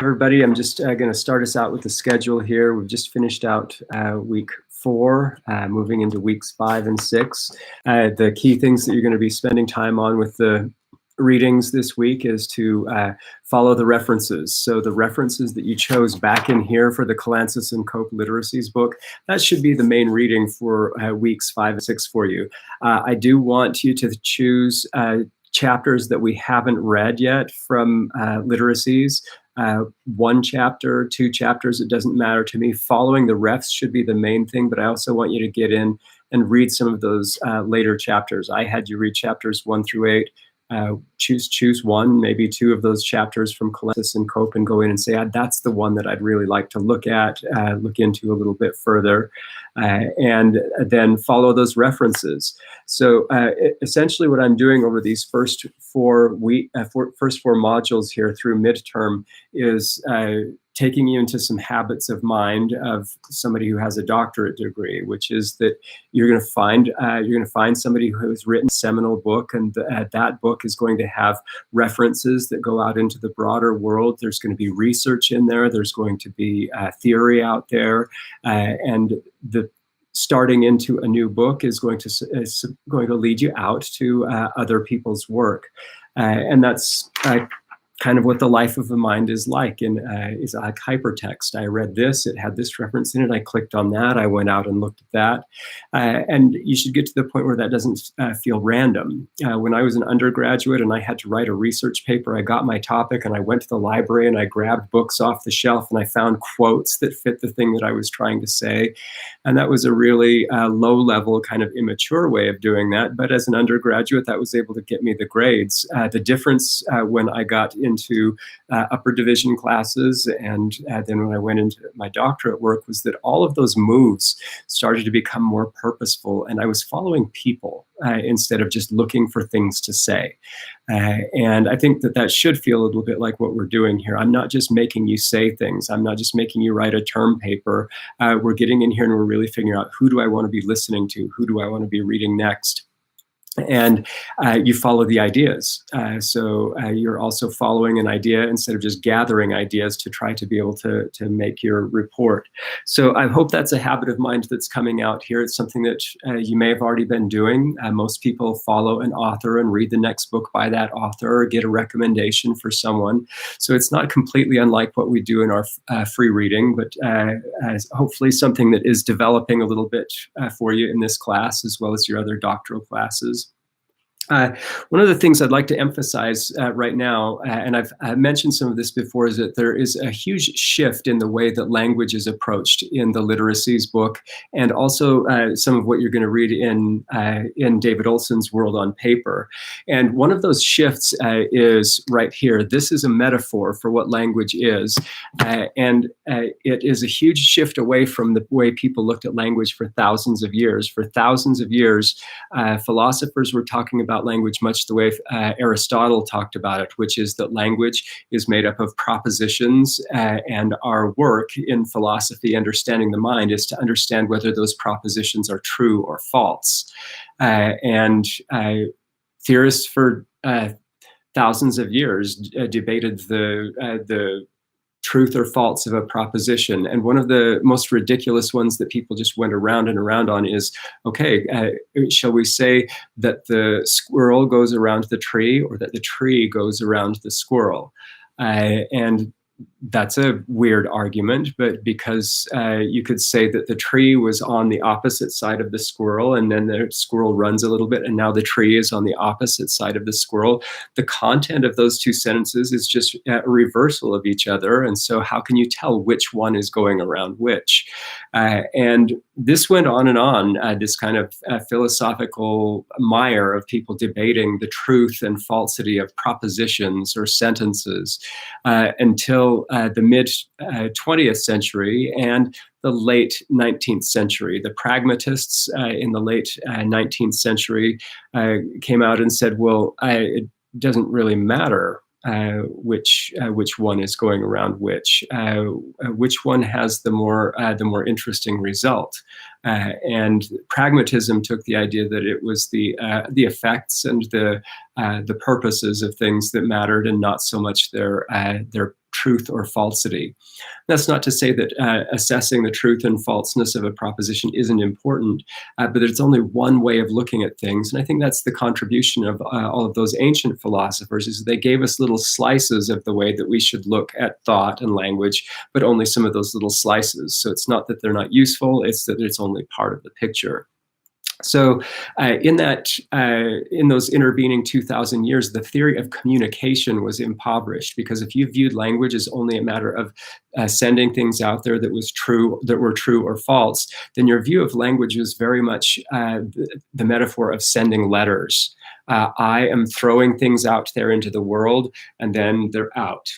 Everybody, I'm just going to start us out with the schedule here. We've just finished out week 4, moving into weeks 5 and 6. The key things that you're going to be spending time on with the readings this week is to follow the references. So the references that you chose back in here for the Calansis and Cope Literacies book, that should be the main reading for weeks 5 and 6 for you. I do want you to choose chapters that we haven't read yet from literacies. 1 chapter, 2 chapters, it doesn't matter to me. Following the refs should be the main thing, but I also want you to get in and read some of those later chapters. I had you read chapters 1 through 8. Choose 1, maybe 2 of those chapters from Calansis and Cope and go in and say, that's the one that I'd really like to look at, look into a little bit further, and then follow those references. So essentially what I'm doing over these first 4 modules here through midterm is taking you into some habits of mind of somebody who has a doctorate degree, which is that you're going to find somebody who has written a seminal book, and that book is going to have references that go out into the broader world. There's going to be research in there. There's going to be theory out there, and the starting into a new book is going to lead you out to other people's work, and that's kind of what the life of the mind is like, and is like hypertext. I read this, it had this reference in it, I clicked on that, I went out and looked at that, and you should get to the point where that doesn't feel random. When I was an undergraduate and I had to write a research paper, I got my topic and I went to the library and I grabbed books off the shelf and I found quotes that fit the thing that I was trying to say, and that was a really low-level kind of immature way of doing that, but as an undergraduate that was able to get me the grades. The difference when I got into upper division classes and then when I went into my doctorate work was that all of those moves started to become more purposeful, and I was following people instead of just looking for things to say. And I think that should feel a little bit like what we're doing here. I'm not just making you say things. I'm not just making you write a term paper. We're getting in here and we're really figuring out, who do I want to be listening to? Who do I want to be reading next? And you follow the ideas. So you're also following an idea instead of just gathering ideas to try to be able to make your report. So I hope that's a habit of mind that's coming out here. It's something that you may have already been doing. Most people follow an author and read the next book by that author or get a recommendation for someone. So it's not completely unlike what we do in our free reading, but hopefully something that is developing a little bit for you in this class as well as your other doctoral classes. One of the things I'd like to emphasize right now, and I've mentioned some of this before, is that there is a huge shift in the way that language is approached in the literacies book, and also some of what you're going to read in David Olson's World on Paper. And one of those shifts is right here. This is a metaphor for what language is, and it is a huge shift away from the way people looked at language for thousands of years. For thousands of years, philosophers were talking about language much the way Aristotle talked about it, which is that language is made up of propositions, and our work in philosophy, understanding the mind, is to understand whether those propositions are true or false. And theorists for thousands of years debated the truth or false of a proposition. And one of the most ridiculous ones that people just went around and around on is, okay, shall we say that the squirrel goes around the tree, or that the tree goes around the squirrel? And that's a weird argument, but because you could say that the tree was on the opposite side of the squirrel, and then the squirrel runs a little bit, and now the tree is on the opposite side of the squirrel. The content of those two sentences is just a reversal of each other, and so how can you tell which one is going around which? And this went on and on, this kind of philosophical mire of people debating the truth and falsity of propositions or sentences until the mid-20th century and the late 19th century. The pragmatists in the late 19th century came out and said, well, it doesn't really matter which one is going around which one has the more interesting result. And pragmatism took the idea that it was the effects and the purposes of things that mattered, and not so much their truth or falsity. That's not to say that assessing the truth and falseness of a proposition isn't important, but it's only one way of looking at things. And I think that's the contribution of all of those ancient philosophers, is they gave us little slices of the way that we should look at thought and language, but only some of those little slices. So it's not that they're not useful, it's that it's only part of the picture. So in those intervening 2,000 years, the theory of communication was impoverished, because if you viewed language as only a matter of sending things out there that were true or false, then your view of language was very much the metaphor of sending letters. I am throwing things out there into the world, and then they're out.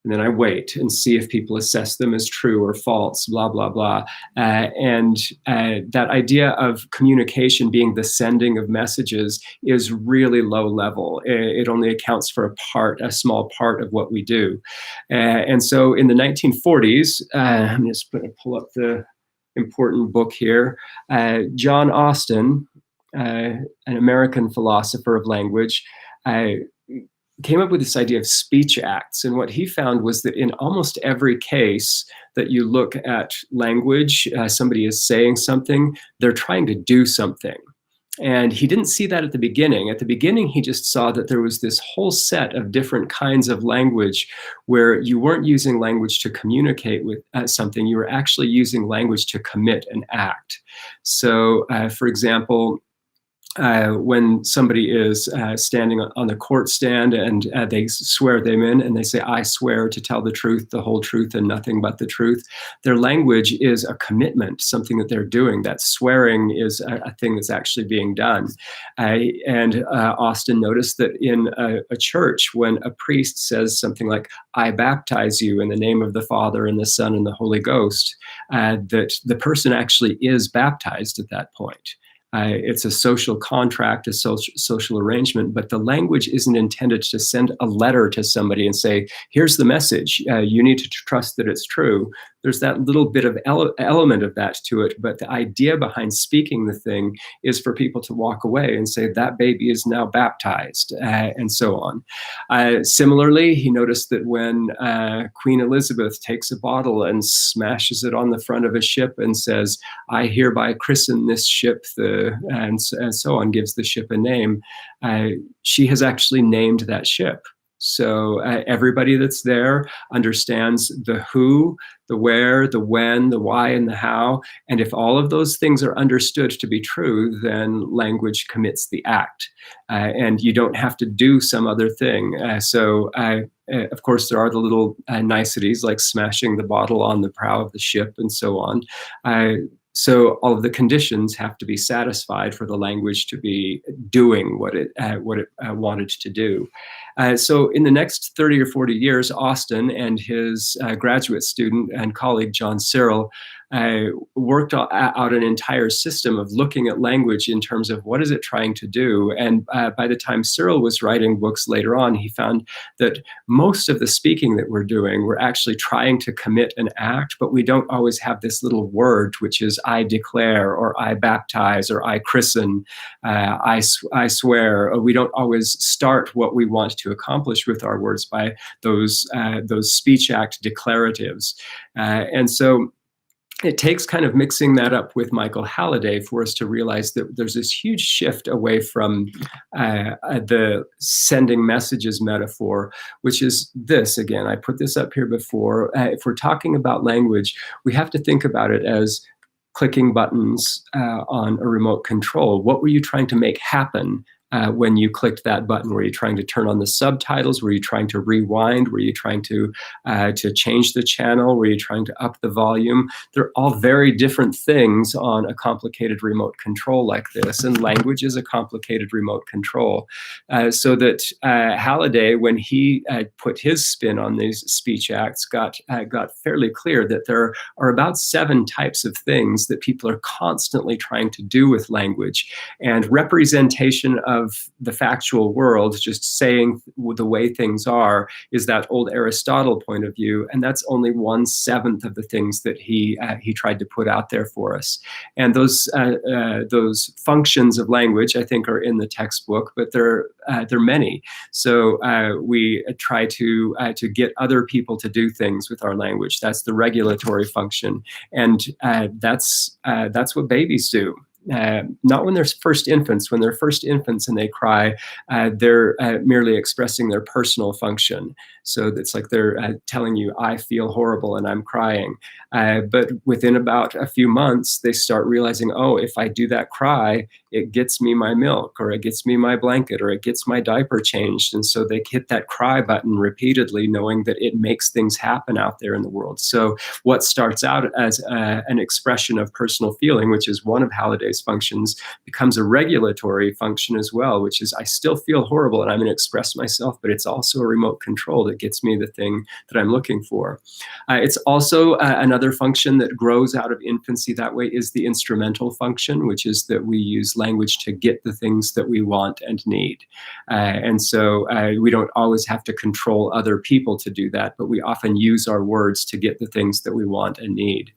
And then I wait and see if people assess them as true or false, blah, blah, blah. And that idea of communication being the sending of messages is really low level. It only accounts for a small part of what we do. And so in the 1940s, I'm just going to pull up the important book here. John Austin, an American philosopher of language, came up with this idea of speech acts. And what he found was that in almost every case that you look at language, somebody is saying something, they're trying to do something. And he didn't see that at the beginning. At the beginning, he just saw that there was this whole set of different kinds of language where you weren't using language to communicate with something, you were actually using language to commit an act. So, for example, when somebody is standing on the court stand and they swear them in and they say, I swear to tell the truth, the whole truth, and nothing but the truth, their language is a commitment, something that they're doing. That swearing is a thing that's actually being done. And Austin noticed that in a church, when a priest says something like, I baptize you in the name of the Father and the Son and the Holy Ghost, that the person actually is baptized at that point. It's a social contract, a social arrangement, but the language isn't intended to send a letter to somebody and say, here's the message, you need to trust that it's true. There's that little bit of element of that to it, but the idea behind speaking the thing is for people to walk away and say, that baby is now baptized, and so on. Similarly, he noticed that when Queen Elizabeth takes a bottle and smashes it on the front of a ship and says, I hereby christen this ship, and so on, gives the ship a name, she has actually named that ship. So everybody that's there understands the who, the where, the when, the why, and the how. And if all of those things are understood to be true, then language commits the act. And you don't have to do some other thing. Of course, there are the little niceties like smashing the bottle on the prow of the ship and so on. So all of the conditions have to be satisfied for the language to be doing what it wanted to do. So in the next 30 or 40 years, Austin and his graduate student and colleague, John Squirrel, worked out an entire system of looking at language in terms of what is it trying to do. And by the time Squirrel was writing books later on, he found that most of the speaking that we're doing, we're actually trying to commit an act, but we don't always have this little word, which is I declare, or I baptize, or I christen, I swear. Or we don't always start what we want to accomplish with our words by those speech act declaratives. And so it takes kind of mixing that up with Michael Halliday for us to realize that there's this huge shift away from the sending messages metaphor, which is this. Again, I put this up here before. If we're talking about language, we have to think about it as clicking buttons on a remote control. What were you trying to make happen when you clicked that button? Were you trying to turn on the subtitles? Were you trying to rewind? Were you trying to change the channel? Were you trying to up the volume? They're all very different things on a complicated remote control like this, and language is a complicated remote control. So that Halliday, when he put his spin on these speech acts, got fairly clear that there are about 7 types of things that people are constantly trying to do with language, and representation of of the factual world, just saying the way things are, is that old Aristotle point of view, and that's only 1/7 of the things that he tried to put out there for us. And those functions of language, I think, are in the textbook, but they're many. So we try to get other people to do things with our language. That's the regulatory function, and that's what babies do. Not when they're first infants. When they're first infants and they cry, they're merely expressing their personal function. So it's like they're telling you, I feel horrible and I'm crying. But within about a few months, they start realizing, oh, if I do that cry, it gets me my milk, or it gets me my blanket, or it gets my diaper changed. And so they hit that cry button repeatedly, knowing that it makes things happen out there in the world. So what starts out as an expression of personal feeling, which is one of Halliday's functions, becomes a regulatory function as well, which is I still feel horrible and I'm going to express myself, but it's also a remote control that gets me the thing that I'm looking for. It's also another function that grows out of infancy that way is the instrumental function, which is that we use language to get the things that we want and need. And so we don't always have to control other people to do that, but we often use our words to get the things that we want and need.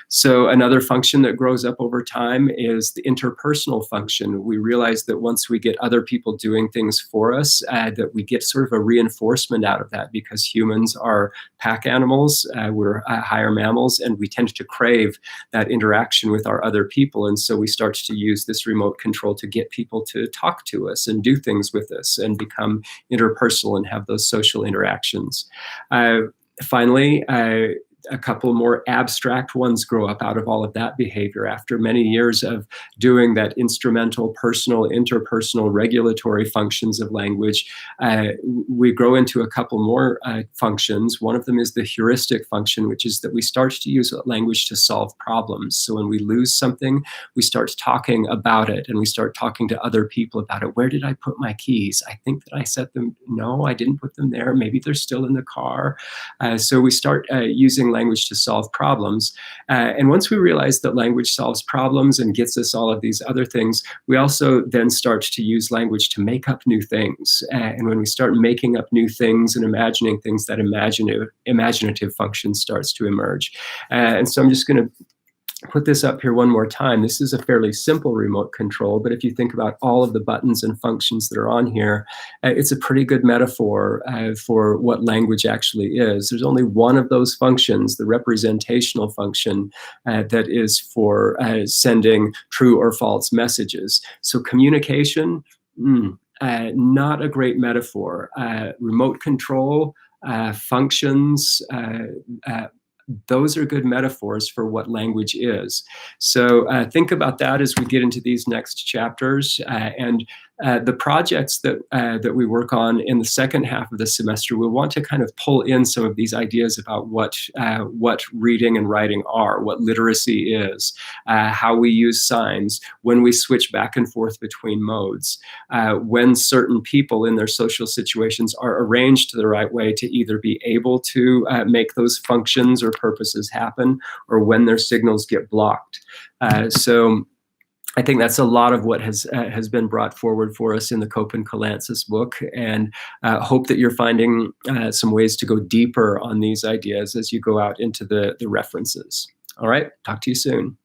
So another function that grows up over time is the interpersonal function. We realize that once we get other people doing things for us, that we get sort of a reinforcement out of that, because humans are pack animals, we're higher mammals, and we tend to crave that interaction with our other people. And so we start to use this remote control to get people to talk to us and do things with us and become interpersonal and have those social interactions. Finally, a couple more abstract ones grow up out of all of that behavior. After many years of doing that instrumental, personal, interpersonal, regulatory functions of language, we grow into a couple more functions. One of them is the heuristic function, which is that we start to use language to solve problems. So when we lose something, we start talking about it, and we start talking to other people about it. Where did I put my keys? I think that I set them. No, I didn't put them there. Maybe they're still in the car. So we start using language to solve problems. And once we realize that language solves problems and gets us all of these other things, we also then start to use language to make up new things. And when we start making up new things and imagining things, that imaginative function starts to emerge. And so I'm just going to put this up here one more time. This is a fairly simple remote control, but if you think about all of the buttons and functions that are on here, it's a pretty good metaphor for what language actually is. There's only one of those functions, the representational function, that is for sending true or false messages. So communication, not a great metaphor. Remote control, functions, those are good metaphors for what language is. So think about that as we get into these next chapters. And the projects that we work on in the second half of the semester, we'll want to kind of pull in some of these ideas about what reading and writing are, what literacy is, how we use signs, when we switch back and forth between modes, when certain people in their social situations are arranged the right way to either be able to make those functions or purposes happen, or when their signals get blocked. So I think that's a lot of what has been brought forward for us in the Cope and Calantzis book, and hope that you're finding some ways to go deeper on these ideas as you go out into the references. All right, talk to you soon.